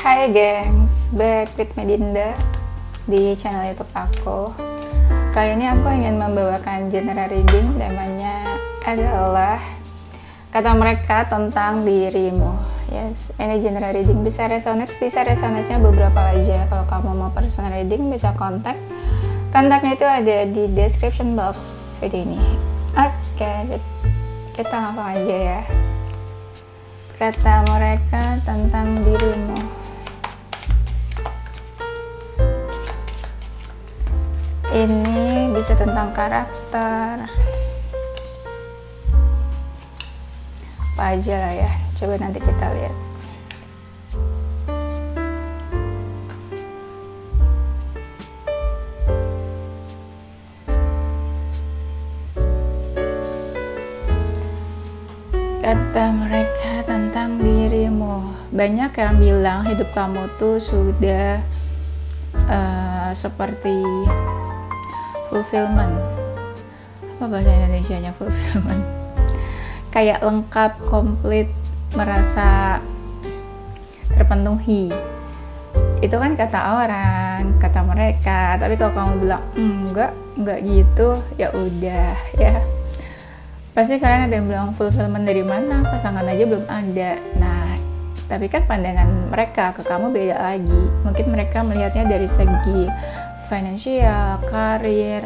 Hai gengs, back with Medinda di channel YouTube aku. Kali ini aku ingin membawakan genre reading, temanya adalah kata mereka tentang dirimu. Yes, ini genre reading bisa resonate-nya beberapa aja. Kalau kamu mau personal reading bisa kontaknya itu ada di description box video ini. Oke, kita langsung aja ya. Kata mereka tentang dirimu. Ini bisa tentang karakter, apa aja lah ya. Coba nanti kita lihat. Kata mereka tentang dirimu. Banyak yang bilang hidup kamu tuh sudah seperti fulfillment. Apa bahasa Indonesianya fulfillment? Kayak lengkap, komplit, merasa terpenuhi. Itu kan kata orang, kata mereka. Tapi kalau kamu bilang enggak gitu, ya udah ya. Pasti kalian ada yang bilang fulfillment dari mana? Pasangan aja belum ada. Nah, tapi kan pandangan mereka ke kamu beda lagi. Mungkin mereka melihatnya dari segi finansial, karir,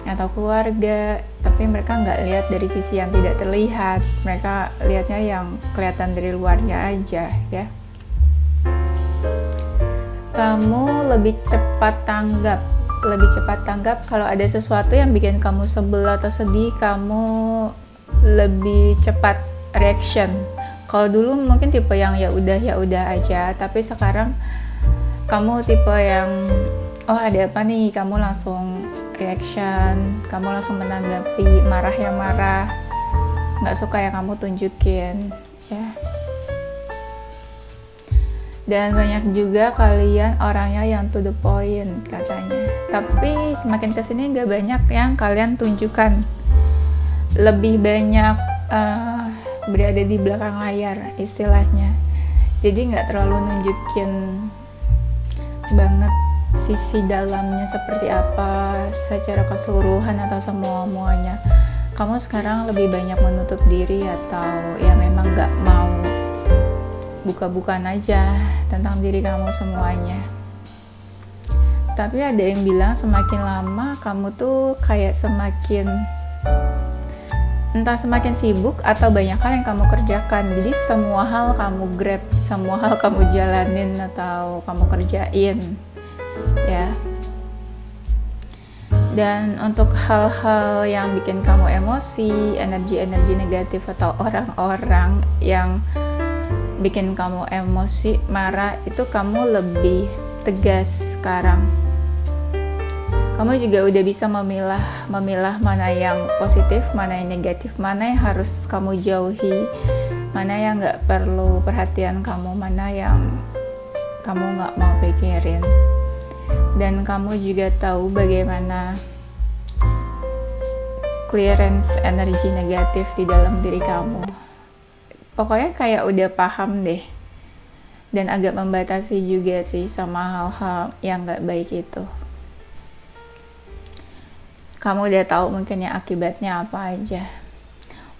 atau keluarga, tapi mereka nggak lihat dari sisi yang tidak terlihat. Mereka lihatnya yang kelihatan dari luarnya aja ya. Kamu lebih cepat tanggap kalau ada sesuatu yang bikin kamu sebel atau sedih. Kamu lebih cepat reaction. Kalau dulu mungkin tipe yang ya udah aja, tapi sekarang kamu tipe yang ada apa nih, kamu langsung reaction, kamu langsung menanggapi, marah yang marah, nggak suka yang kamu tunjukin ya. Dan banyak juga kalian orangnya yang to the point katanya, tapi semakin kesini nggak banyak yang kalian tunjukkan, lebih banyak berada di belakang layar istilahnya. Jadi nggak terlalu nunjukin banget sisi dalamnya seperti apa secara keseluruhan atau semuanya. Kamu sekarang lebih banyak menutup diri atau ya memang nggak mau buka-bukaan aja tentang diri kamu semuanya. Tapi ada yang bilang semakin lama kamu tuh kayak entah semakin sibuk atau banyak hal yang kamu kerjakan. Jadi semua hal kamu grab, semua hal kamu jalanin atau kamu kerjain ya. Dan untuk hal-hal yang bikin kamu emosi, energi-energi negatif atau orang-orang yang bikin kamu emosi, marah, itu kamu lebih tegas sekarang. Kamu juga udah bisa memilah mana yang positif, mana yang negatif, mana yang harus kamu jauhi, mana yang nggak perlu perhatian kamu, mana yang kamu nggak mau pikirin. Dan kamu juga tahu bagaimana clearance energi negatif di dalam diri kamu. Pokoknya kayak udah paham deh. Dan agak membatasi juga sih sama hal-hal yang gak baik itu. Kamu udah tahu mungkin yang akibatnya apa aja.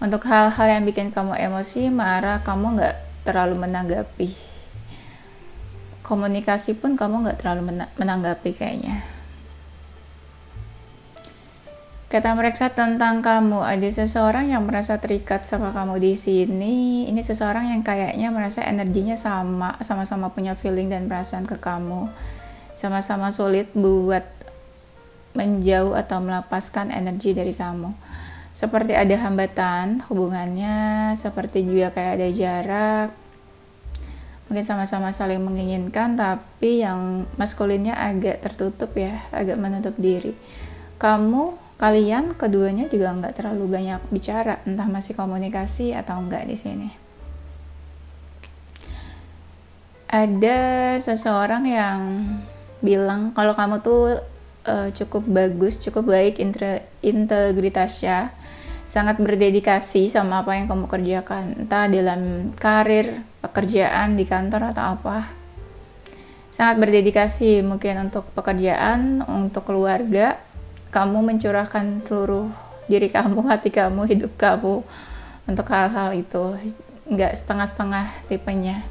Untuk hal-hal yang bikin kamu emosi, marah, kamu gak terlalu menanggapi. Komunikasi pun kamu gak terlalu menanggapi kayaknya. Kata mereka tentang kamu, ada seseorang yang merasa terikat sama kamu di sini. Ini seseorang yang kayaknya merasa energinya sama-sama punya feeling dan perasaan ke kamu. Sama-sama sulit buat menjauh atau melepaskan energi dari kamu. Seperti ada hambatan hubungannya, seperti juga kayak ada jarak. Mungkin sama-sama saling menginginkan, tapi yang maskulinnya agak tertutup ya, agak menutup diri. Kalian keduanya juga nggak terlalu banyak bicara, entah masih komunikasi atau enggak di sini. Ada seseorang yang bilang kalau kamu tuh cukup bagus, cukup baik integritasnya, sangat berdedikasi sama apa yang kamu kerjakan, entah dalam karir, pekerjaan di kantor atau apa. sangat berdedikasi mungkin untuk pekerjaan, untuk keluarga. Kamu mencurahkan seluruh diri kamu, hati kamu, hidup kamu untuk hal-hal itu, nggak setengah-setengah tipenya.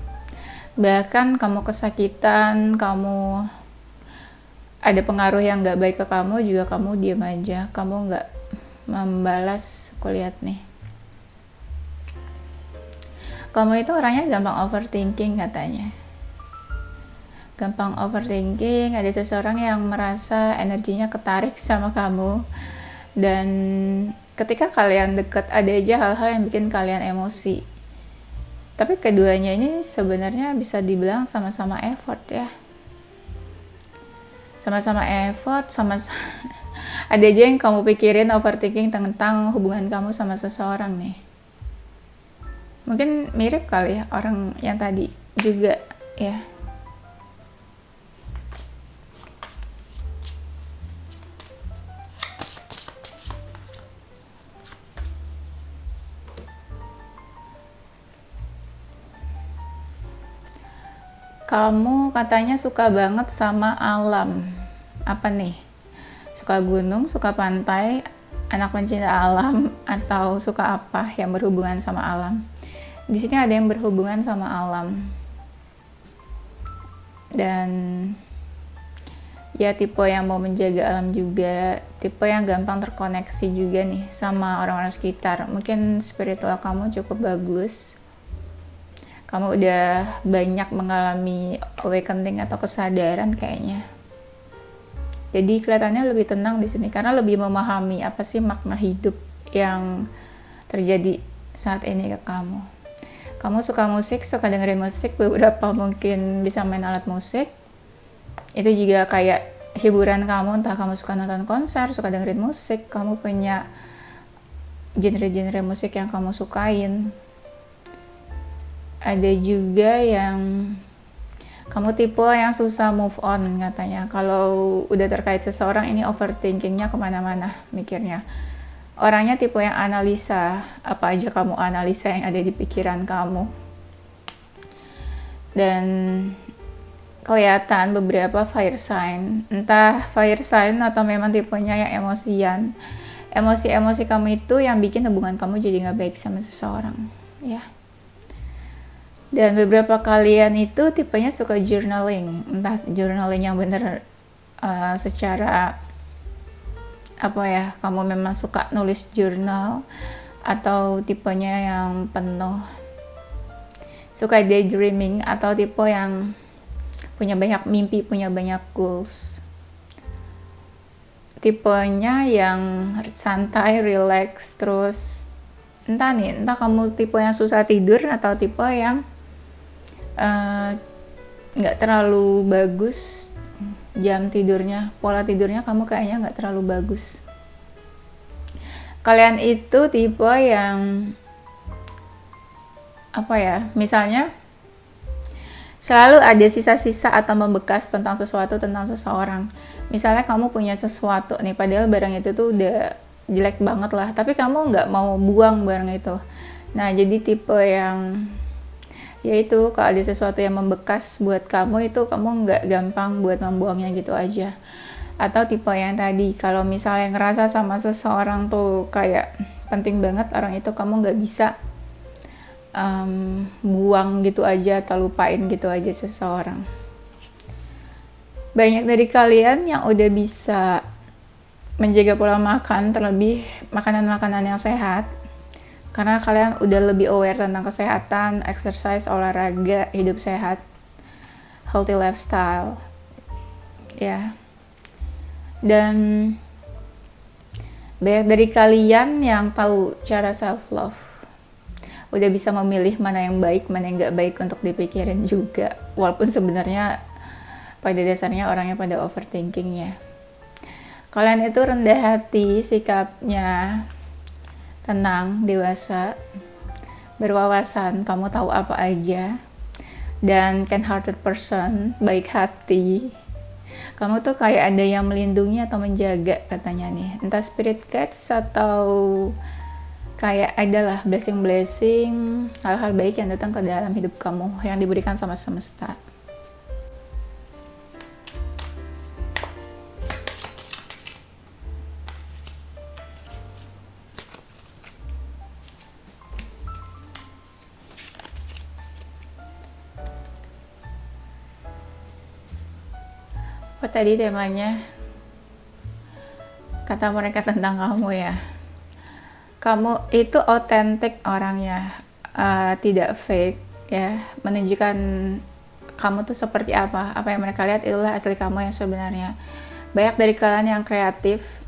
Bahkan kamu kesakitan, kamu ada pengaruh yang nggak baik ke kamu juga, kamu diam aja, kamu nggak membalas. Aku lihat nih, kamu itu orangnya gampang overthinking katanya. Gampang overthinking, ada seseorang yang merasa energinya ketarik sama kamu, dan ketika kalian deket ada aja hal-hal yang bikin kalian emosi. Tapi keduanya ini sebenarnya bisa dibilang sama-sama effort ya. Sama-sama effort, ada aja yang kamu pikirin, overthinking tentang hubungan kamu sama seseorang nih. Mungkin mirip kali ya orang yang tadi juga ya. Kamu katanya suka banget sama alam. Apa nih? Suka gunung, suka pantai, anak pencinta alam, atau suka apa yang berhubungan sama alam? Di sini ada yang berhubungan sama alam. Dan ya tipe yang mau menjaga alam juga, tipe yang gampang terkoneksi juga nih sama orang-orang sekitar. Mungkin spiritual kamu cukup bagus. Kamu udah banyak mengalami awakening atau kesadaran kayaknya. Jadi kelihatannya lebih tenang di sini karena lebih memahami apa sih makna hidup yang terjadi saat ini ke kamu. Kamu suka musik, suka dengerin musik, beberapa mungkin bisa main alat musik. Itu juga kayak hiburan kamu, entah kamu suka nonton konser, suka dengerin musik, kamu punya genre-genre musik yang kamu sukain. Ada juga yang kamu tipe yang susah move on katanya. Kalau udah terkait seseorang ini overthinkingnya kemana-mana mikirnya. Orangnya tipe yang analisa, apa aja kamu analisa yang ada di pikiran kamu. Dan kelihatan beberapa fire sign, entah fire sign atau memang tipenya yang emosian. Emosi-emosi kamu itu yang bikin hubungan kamu jadi gak baik sama seseorang ya. Dan beberapa kalian itu tipenya suka journaling, entah journaling yang bener secara apa ya, kamu memang suka nulis jurnal, atau tipenya yang penuh suka daydreaming, atau tipe yang punya banyak mimpi, punya banyak goals. Tipenya yang santai, relax, terus entah kamu tipe yang susah tidur atau tipe yang nggak terlalu bagus jam tidurnya, pola tidurnya kamu kayaknya nggak terlalu bagus. Kalian itu tipe yang apa ya, misalnya selalu ada sisa-sisa atau membekas tentang sesuatu, tentang seseorang. Misalnya kamu punya sesuatu nih, padahal barang itu tuh udah jelek banget lah, tapi kamu nggak mau buang barang itu. Nah, jadi tipe yang yaitu kalau ada sesuatu yang membekas buat kamu itu kamu nggak gampang buat membuangnya gitu aja. Atau tipe yang tadi, kalau misalnya ngerasa sama seseorang tuh kayak penting banget orang itu, kamu nggak bisa buang gitu aja atau lupain gitu aja seseorang. Banyak dari kalian yang udah bisa menjaga pola makan, terlebih makanan-makanan yang sehat, karena kalian udah lebih aware tentang kesehatan, exercise, olahraga, hidup sehat, healthy lifestyle ya. Dan banyak dari kalian yang tahu cara self love, udah bisa memilih mana yang baik, mana yang gak baik untuk dipikirin juga, walaupun sebenarnya pada dasarnya orangnya pada overthinking ya. Kalian itu rendah hati, sikapnya tenang, dewasa, berwawasan, kamu tahu apa aja, dan kind-hearted person, baik hati. Kamu tuh kayak ada yang melindungi atau menjaga katanya nih, entah spirit guides atau kayak adalah blessing, hal-hal baik yang datang ke dalam hidup kamu yang diberikan sama semesta. Apa tadi temanya? Kata mereka tentang kamu ya. Kamu itu otentik orangnya, tidak fake ya, menunjukkan kamu tuh seperti apa yang mereka lihat itulah asli kamu yang sebenarnya. Banyak dari kalian yang kreatif,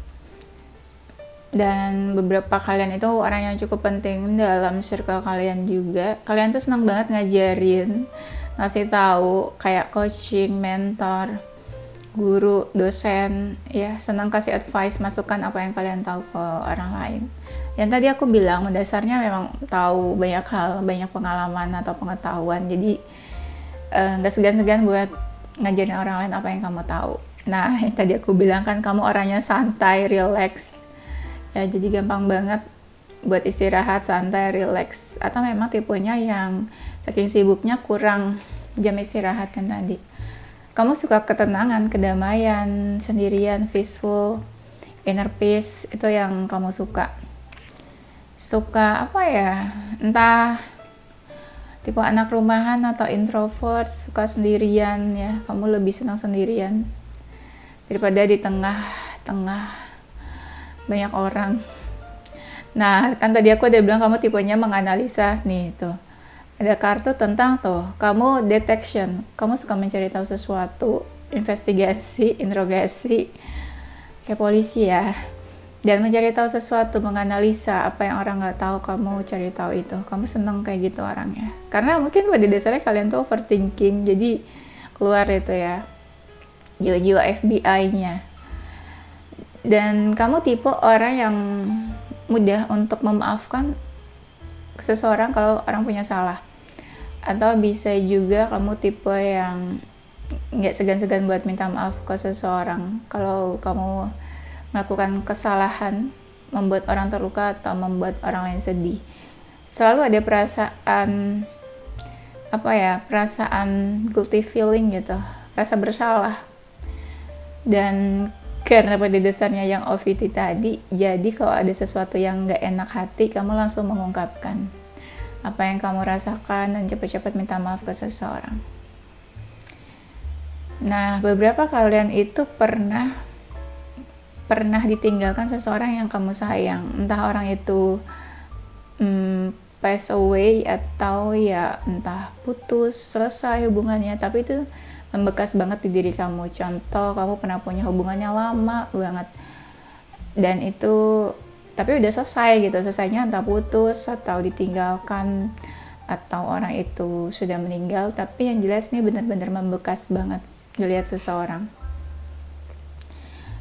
dan beberapa kalian itu orang yang cukup penting dalam circle kalian juga. Kalian tuh senang banget ngajarin, ngasih tahu, kayak coaching, mentor, guru, dosen, ya senang kasih advice, masukan apa yang kalian tahu ke orang lain. Yang tadi aku bilang, dasarnya memang tahu banyak hal, banyak pengalaman atau pengetahuan, jadi nggak segan-segan buat ngajarin orang lain apa yang kamu tahu. Nah, yang tadi aku bilang kan kamu orangnya santai, relax, ya jadi gampang banget buat istirahat, santai, relax. Atau memang tipenya yang saking sibuknya kurang jam istirahat kan tadi. Kamu suka ketenangan, kedamaian, sendirian, peaceful, inner peace, itu yang kamu suka. Suka apa ya? Entah tipe anak rumahan atau introvert, suka sendirian ya. Kamu lebih senang sendirian daripada di tengah-tengah banyak orang. Nah, kan tadi aku udah bilang kamu tipenya menganalisa nih tuh. Ada kartu tentang tuh, kamu detection, kamu suka mencari tahu sesuatu, investigasi, interogasi, kayak polisi ya. Dan mencari tahu sesuatu, menganalisa apa yang orang nggak tahu, kamu cari tahu itu. Kamu seneng kayak gitu orangnya. Karena mungkin pada dasarnya kalian tuh overthinking, jadi keluar itu ya, jiwa-jiwa FBI-nya. Dan kamu tipe orang yang mudah untuk memaafkan seseorang kalau orang punya salah. Atau bisa juga kamu tipe yang nggak segan-segan buat minta maaf ke seseorang kalau kamu melakukan kesalahan, membuat orang terluka atau membuat orang lain sedih. Selalu ada perasaan perasaan guilty feeling gitu, rasa bersalah. Dan karena pada dasarnya yang OVT tadi, jadi kalau ada sesuatu yang nggak enak hati, kamu langsung mengungkapkan apa yang kamu rasakan dan cepat-cepat minta maaf ke seseorang. Nah, beberapa kalian itu pernah ditinggalkan seseorang yang kamu sayang, entah orang itu pass away atau ya entah putus, selesai hubungannya, tapi itu membekas banget di diri kamu. Contoh, kamu pernah punya hubungannya lama banget dan itu tapi udah selesai gitu, selesainya entah putus atau ditinggalkan atau orang itu sudah meninggal, tapi yang jelas ini benar-benar membekas banget dilihat seseorang.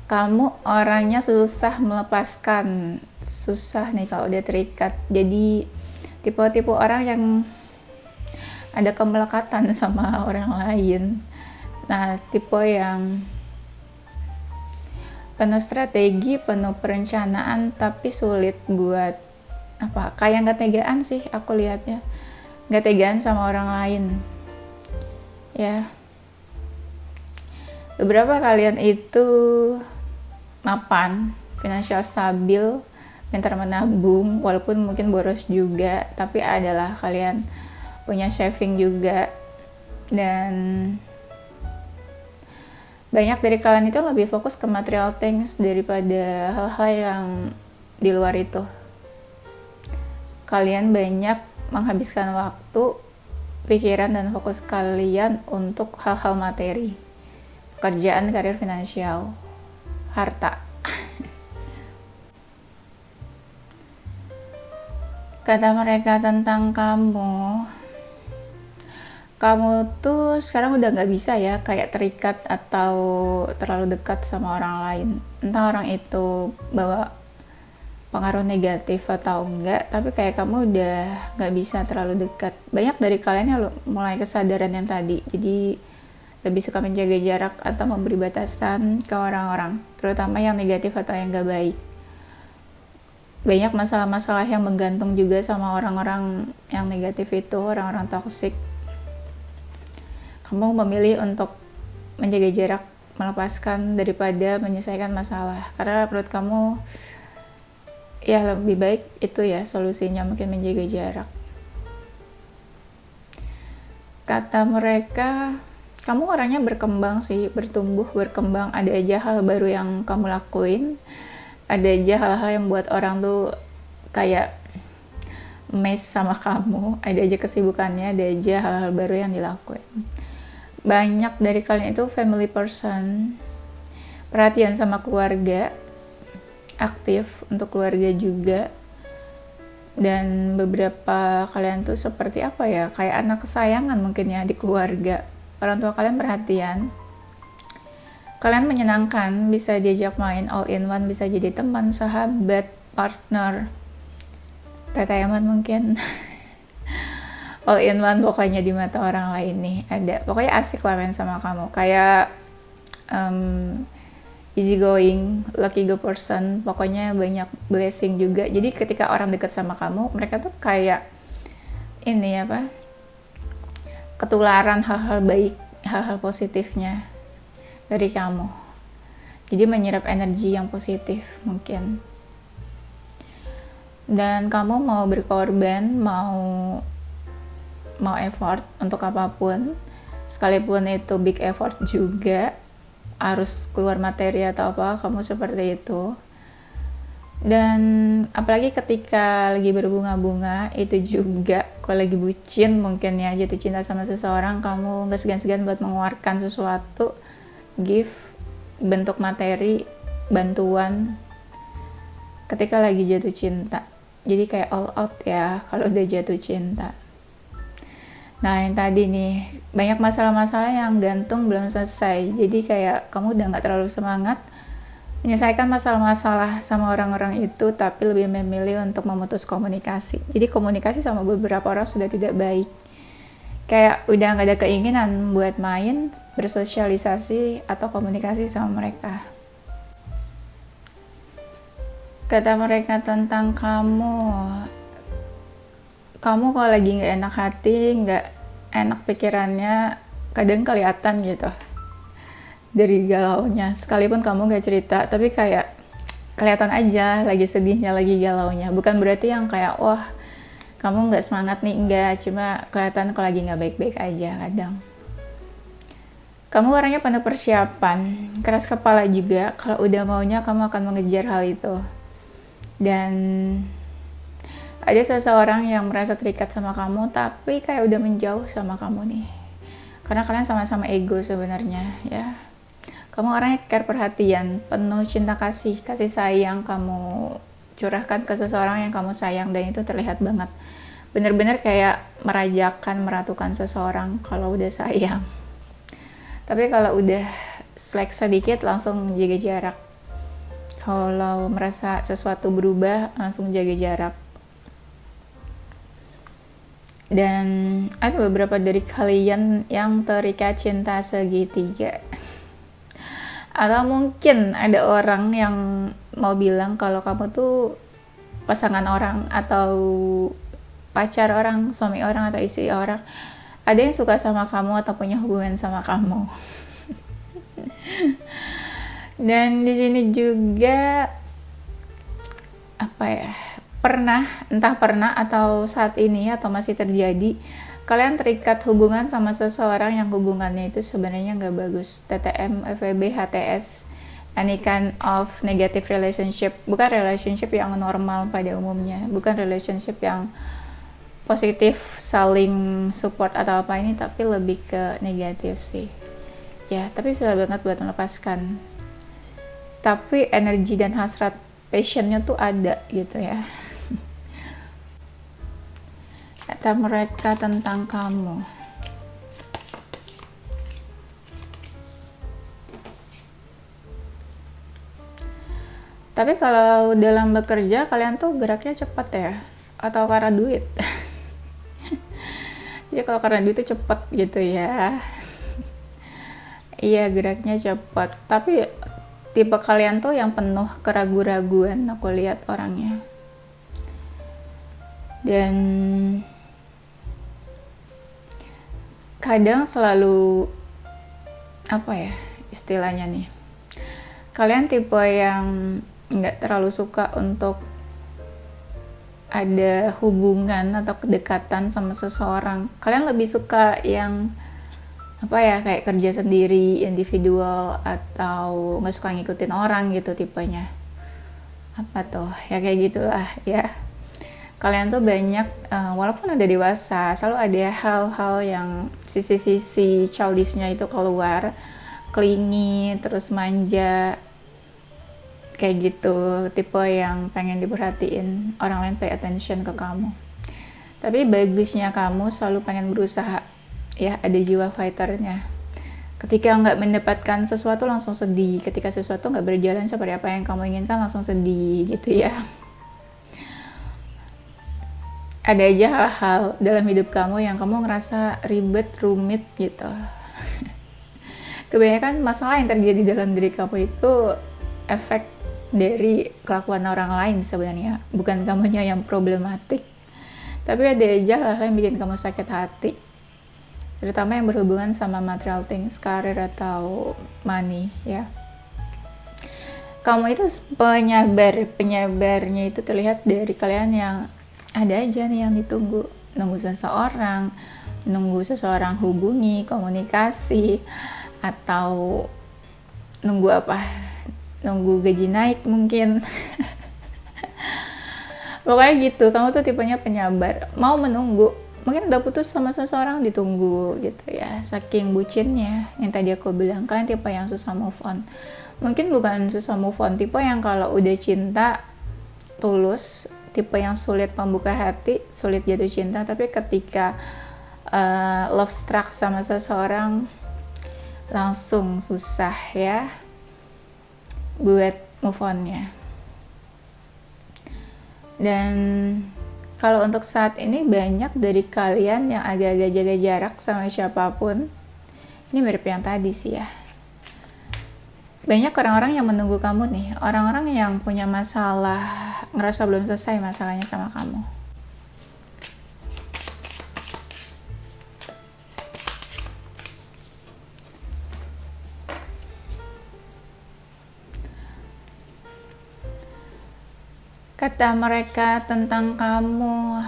Kamu orangnya susah melepaskan, susah nih kalau udah terikat. Jadi tipe-tipe orang yang ada kemelekatan sama orang lain. Nah, tipe yang penuh strategi, penuh perencanaan, tapi sulit buat kayak nggak tegaan sih aku lihatnya, nggak tegaan sama orang lain ya. Beberapa kalian itu mapan, finansial stabil, pintar menabung, walaupun mungkin boros juga, tapi adalah kalian punya saving juga. Dan banyak dari kalian itu lebih fokus ke material things daripada hal-hal yang di luar itu. Kalian banyak menghabiskan waktu, pikiran, dan fokus kalian untuk hal-hal materi, pekerjaan, karir, finansial, harta. Kata mereka tentang kamu tuh sekarang udah nggak bisa ya kayak terikat atau terlalu dekat sama orang lain. Entah orang itu bawa pengaruh negatif atau enggak, tapi kayak kamu udah nggak bisa terlalu dekat. Banyak dari kalian yang mulai kesadaran yang tadi, jadi lebih suka menjaga jarak atau memberi batasan ke orang-orang, terutama yang negatif atau yang nggak baik. Banyak masalah-masalah yang menggantung juga sama orang-orang yang negatif itu, orang-orang toksik. Kamu memilih untuk menjaga jarak, melepaskan daripada menyelesaikan masalah. Karena menurut kamu ya lebih baik itu ya solusinya, mungkin menjaga jarak. Kata mereka, kamu orangnya berkembang sih, bertumbuh, berkembang. Ada aja hal baru yang kamu lakuin, ada aja hal-hal yang buat orang tuh kayak mes sama kamu, ada aja kesibukannya, ada aja hal-hal baru yang dilakuin. Banyak dari kalian itu family person, perhatian sama keluarga, aktif untuk keluarga juga. Dan beberapa kalian tuh seperti apa ya, kayak anak kesayangan mungkin ya di keluarga. Orang tua kalian perhatian, kalian menyenangkan, bisa diajak main all in one, bisa jadi teman, sahabat, partner, teteman mungkin. All in one pokoknya di mata orang lain nih ada. Pokoknya asik lah main sama kamu, kayak easy going, lucky go person, pokoknya banyak blessing juga. Jadi ketika orang dekat sama kamu, mereka tuh kayak ini apa, ketularan hal-hal baik, hal-hal positifnya dari kamu. Jadi menyerap energi yang positif mungkin. Dan kamu mau berkorban, mau effort untuk apapun, sekalipun itu big effort juga, harus keluar materi atau apa, kamu seperti itu. Dan apalagi ketika lagi berbunga-bunga, itu juga kalau lagi bucin mungkin ya, jatuh cinta sama seseorang, kamu gak segan-segan buat mengeluarkan sesuatu, gift, bentuk materi, bantuan ketika lagi jatuh cinta. Jadi kayak all out ya kalau udah jatuh cinta. Nah yang tadi nih, banyak masalah-masalah yang gantung belum selesai, jadi kayak kamu udah gak terlalu semangat menyelesaikan masalah-masalah sama orang-orang itu, tapi lebih memilih untuk memutus komunikasi. Jadi komunikasi sama beberapa orang sudah tidak baik, kayak udah gak ada keinginan buat main, bersosialisasi atau komunikasi sama mereka. Kata mereka tentang kamu kalau lagi gak enak hati, gak enak pikirannya, kadang kelihatan gitu dari galaunya. Sekalipun kamu gak cerita, tapi kayak kelihatan aja lagi sedihnya, lagi galaunya. Bukan berarti yang kayak wah kamu gak semangat nih, enggak, cuma kelihatan kalau lagi gak baik-baik aja kadang. Kamu orangnya penuh persiapan, keras kepala juga. Kalau udah maunya kamu akan mengejar hal itu. Dan ada seseorang yang merasa terikat sama kamu, tapi kayak udah menjauh sama kamu nih, karena kalian sama-sama ego sebenarnya ya. Kamu orangnya care, perhatian, penuh cinta kasih sayang kamu curahkan ke seseorang yang kamu sayang, dan itu terlihat banget. Bener-bener kayak merajakan, meratukan seseorang kalau udah sayang. Tapi kalau udah slack sedikit langsung jaga jarak. Kalau merasa sesuatu berubah langsung jaga jarak. Dan ada beberapa dari kalian yang terikat cinta segitiga. Atau mungkin ada orang yang mau bilang kalau kamu tuh pasangan orang, atau pacar orang, suami orang, atau istri orang. Ada yang suka sama kamu atau punya hubungan sama kamu. Dan di sini juga apa ya, entah pernah atau saat ini atau masih terjadi, kalian terikat hubungan sama seseorang yang hubungannya itu sebenarnya nggak bagus. TTM, FWB, HTS, any kind of negative relationship. Bukan relationship yang normal pada umumnya, bukan relationship yang positif, saling support atau apa ini, tapi lebih ke negatif sih ya. Tapi susah banget buat melepaskan, tapi energi dan hasrat passionnya tuh ada gitu ya. Kata mereka tentang kamu, tapi kalau dalam bekerja kalian tuh geraknya cepat ya, atau karena duit. Ya kalau karena duit tuh cepat gitu ya. Iya, geraknya cepat, tapi tipe kalian tuh yang penuh keraguan-raguan, aku lihat orangnya. Dan kadang selalu apa ya istilahnya nih, kalian tipe yang nggak terlalu suka untuk ada hubungan atau kedekatan sama seseorang. Kalian lebih suka yang apa ya, kayak kerja sendiri, individual, atau nggak suka ngikutin orang gitu tipenya. Apa tuh ya, kayak gitulah ya. Kalian tuh banyak walaupun udah dewasa selalu ada hal-hal yang sisi-sisi childishnya itu keluar, clingy, terus manja, kayak gitu, tipe yang pengen diperhatiin, orang lain pay attention ke kamu. Tapi bagusnya kamu selalu pengen berusaha ya, ada jiwa fighternya. Ketika nggak mendapatkan sesuatu langsung sedih, ketika sesuatu nggak berjalan seperti apa yang kamu inginkan langsung sedih gitu ya. Ada aja hal-hal dalam hidup kamu yang kamu ngerasa ribet, rumit gitu. Kebanyakan masalah yang terjadi dalam diri kamu itu efek dari kelakuan orang lain sebenarnya, bukan kamunya yang problematik. Tapi ada aja hal-hal yang bikin kamu sakit hati, terutama yang berhubungan sama material things, karir atau money ya. Kamu itu penyabarnya itu terlihat dari kalian yang ada aja nih yang ditunggu, nunggu seseorang hubungi, komunikasi, atau nunggu gaji naik mungkin. Pokoknya gitu, kamu tuh tipenya penyabar, mau menunggu. Mungkin udah putus sama seseorang, ditunggu gitu ya, saking bucinnya. Yang tadi aku bilang, kalian tipe yang susah move on. Mungkin bukan susah move on, tipe yang kalau udah cinta tulus, tipe yang sulit membuka hati, sulit jatuh cinta. Tapi ketika love struck sama seseorang, langsung susah ya buat move on-nya. Dan kalau untuk saat ini banyak dari kalian yang agak-agak jaga jarak sama siapapun. Ini mirip yang tadi sih ya. Banyak orang-orang yang menunggu kamu nih, orang-orang yang punya masalah, ngerasa belum selesai masalahnya sama kamu. Kata mereka tentang kamu,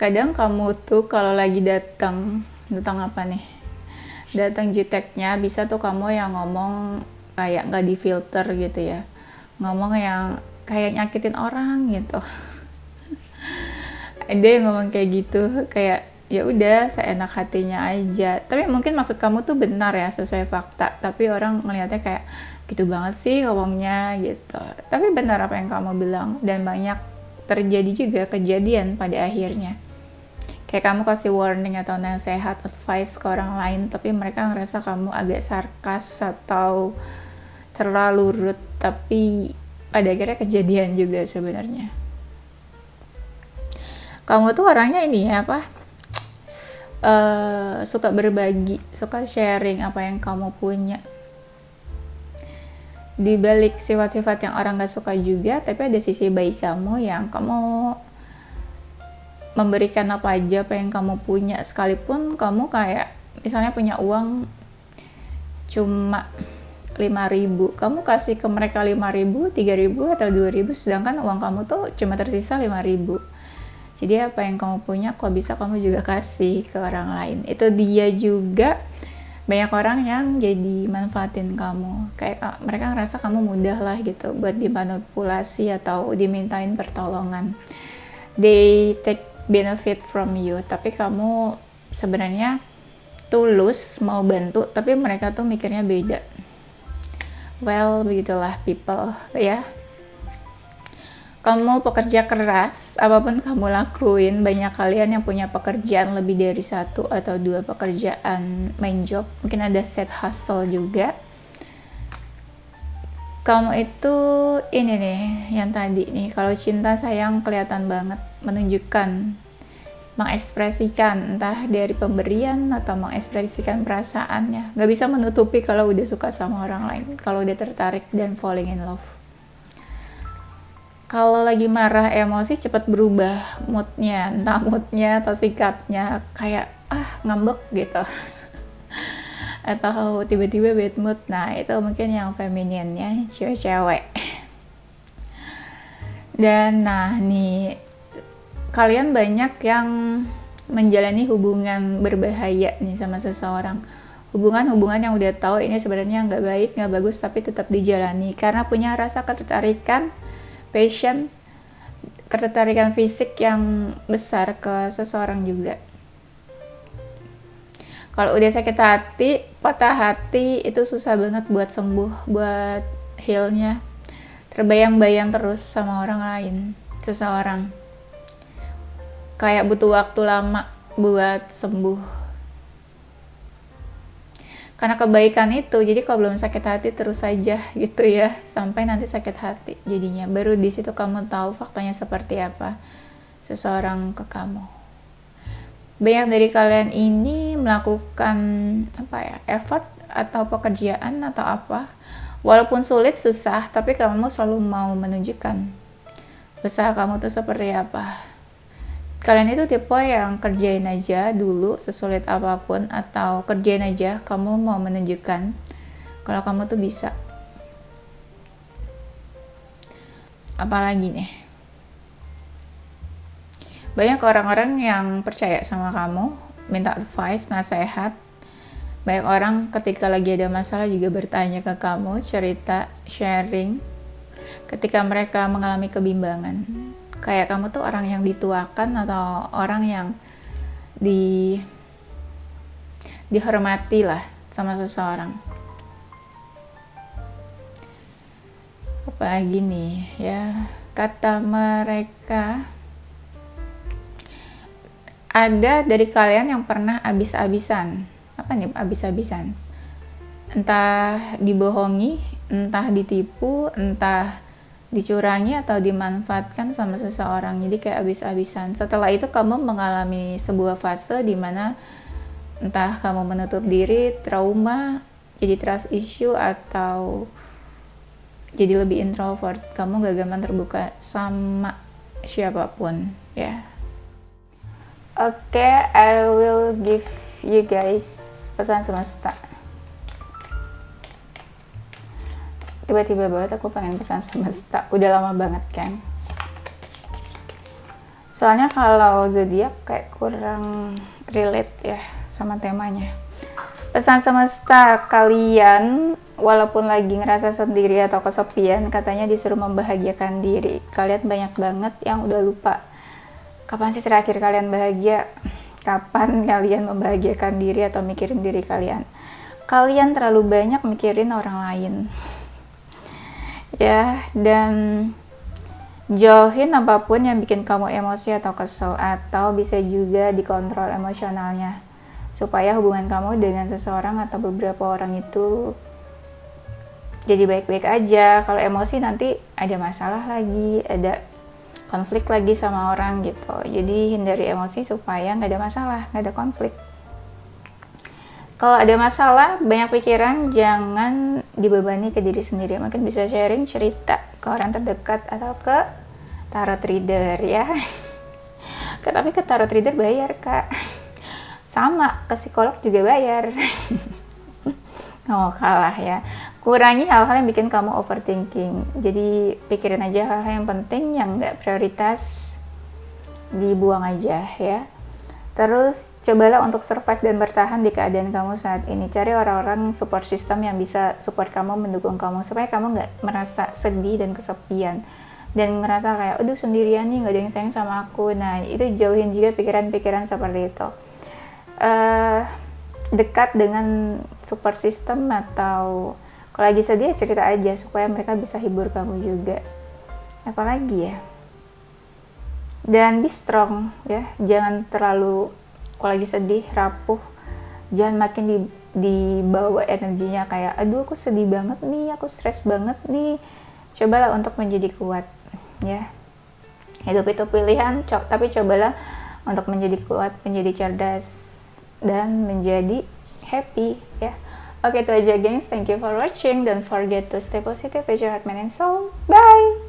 kadang kamu tuh kalau lagi datang apa nih? Datang juteknya, bisa tuh kamu yang ngomong kayak nggak difilter gitu ya, ngomong yang kayak nyakitin orang gitu. Ada yang ngomong kayak gitu, kayak ya udah seenak hatinya aja. Tapi mungkin maksud kamu tuh benar ya, sesuai fakta. Tapi orang melihatnya kayak gitu banget sih ngomongnya gitu. Tapi benar apa yang kamu bilang, dan banyak terjadi juga kejadian pada akhirnya. Kayak kamu kasih warning atau nasihat, advice ke orang lain, tapi mereka ngerasa kamu agak sarkas atau terlalu rude, tapi pada akhirnya kejadian juga sebenarnya. Kamu tuh orangnya ini ya suka berbagi, suka sharing apa yang kamu punya. Di balik sifat-sifat yang orang gak suka juga, tapi ada sisi baik kamu yang kamu memberikan apa aja apa yang kamu punya, sekalipun kamu kayak misalnya punya uang cuma 5.000, kamu kasih ke mereka 5.000, 3.000 atau 2.000, sedangkan uang kamu tuh cuma tersisa 5.000. Jadi apa yang kamu punya kalau bisa kamu juga kasih ke orang lain. Itu dia juga banyak orang yang jadi manfaatin kamu, kayak mereka ngerasa kamu mudah lah gitu buat dimanipulasi atau dimintain pertolongan. They take benefit from you, tapi kamu sebenarnya tulus mau bantu, tapi mereka tuh mikirnya beda. Well, begitulah people ya. Kamu pekerja keras, apapun kamu lakuin. Banyak kalian yang punya pekerjaan lebih dari 1 atau 2 pekerjaan main job, mungkin ada side hustle juga. Kamu itu ini nih, yang tadi nih, kalau cinta sayang kelihatan banget, menunjukkan, mengekspresikan, entah dari pemberian atau mengekspresikan perasaannya. Gak bisa menutupi kalau udah suka sama orang lain, kalau udah tertarik dan falling in love. Kalau lagi marah, emosi cepat berubah moodnya, entah moodnya atau sikapnya, kayak ngambek gitu. Atau tiba-tiba bad mood. Nah, itu mungkin yang femininnya, cewek-cewek. Dan nah nih, kalian banyak yang menjalani hubungan berbahaya nih sama seseorang. Hubungan-hubungan yang udah tahu ini sebenarnya nggak baik, nggak bagus, tapi tetap dijalani karena punya rasa ketertarikan, passion, ketertarikan fisik yang besar ke seseorang juga. Kalau udah sakit hati, patah hati, itu susah banget buat sembuh, buat healnya. Terbayang-bayang terus sama orang lain, seseorang. Kayak butuh waktu lama buat sembuh. Karena kebaikan itu, jadi kalau belum sakit hati terus saja gitu ya, sampai nanti sakit hati jadinya. Baru di situ kamu tahu faktanya seperti apa seseorang ke kamu. Banyak dari kalian ini melakukan effort atau pekerjaan atau apa, walaupun sulit, susah, tapi kamu selalu mau menunjukkan usaha kamu tuh seperti apa. Kalian itu tipe yang kerjain aja dulu sesulit apapun, atau kerjain aja kamu mau menunjukkan kalau kamu tuh bisa. Apalagi nih, banyak orang-orang yang percaya sama kamu, minta advice, nasihat. Banyak orang ketika lagi ada masalah juga bertanya ke kamu, cerita, sharing ketika mereka mengalami kebimbangan. Kayak kamu tuh orang yang dituakan atau orang yang dihormati lah sama seseorang. Apalagi nih ya, kata mereka, ada dari kalian yang pernah abis-abisan. Apa nih abis-abisan? Entah dibohongi, entah ditipu, entah dicurangi atau dimanfaatkan sama seseorang. Jadi kayak abis-abisan. Setelah itu kamu mengalami sebuah fase di mana entah kamu menutup diri, trauma, jadi trust issue, atau jadi lebih introvert. Kamu gak gampang terbuka sama siapapun ya. Oke, I will give you guys pesan semesta. Tiba-tiba banget aku pengen pesan semesta, udah lama banget kan. Soalnya kalau zodiak kayak kurang relate ya sama temanya. Pesan semesta, kalian walaupun lagi ngerasa sendiri atau kesepian, katanya disuruh membahagiakan diri. Kalian banyak banget yang udah lupa. Kapan sih terakhir kalian bahagia? Kapan kalian membahagiakan diri atau mikirin diri kalian? Kalian terlalu banyak mikirin orang lain. Ya, dan jauhin apapun yang bikin kamu emosi atau kesel, atau bisa juga dikontrol emosionalnya supaya hubungan kamu dengan seseorang atau beberapa orang itu jadi baik-baik aja. Kalau emosi nanti ada masalah lagi, ada konflik lagi sama orang gitu. Jadi hindari emosi supaya nggak ada masalah, nggak ada konflik. Kalau ada masalah, banyak pikiran, jangan dibebani ke diri sendiri. Mungkin bisa sharing cerita ke orang terdekat atau ke tarot reader ya. Tapi ke tarot reader bayar, Kak. Sama, ke psikolog juga bayar. Nggak mau kalah ya. Kurangi hal-hal yang bikin kamu overthinking. Jadi pikirin aja hal-hal yang penting, yang nggak prioritas dibuang aja ya. Terus cobalah untuk survive dan bertahan di keadaan kamu saat ini. Cari orang-orang support system yang bisa support kamu, mendukung kamu, supaya kamu nggak merasa sedih dan kesepian dan ngerasa kayak aduh sendirian nih, nggak ada yang sayang sama aku. Nah itu jauhin juga pikiran-pikiran seperti itu. Dekat dengan support system, atau kalau lagi sedih cerita aja supaya mereka bisa hibur kamu juga. Apalagi ya, dan be strong ya, jangan terlalu kalau lagi sedih rapuh, jangan makin dibawa energinya kayak aduh aku sedih banget nih, aku stres banget nih. Cobalah untuk menjadi kuat ya. Hidup itu pilihan, tapi cobalah untuk menjadi kuat, menjadi cerdas, dan menjadi happy ya. Oke, itu aja gengs, thank you for watching, don't forget to stay positive with your heart, mind and soul. Bye.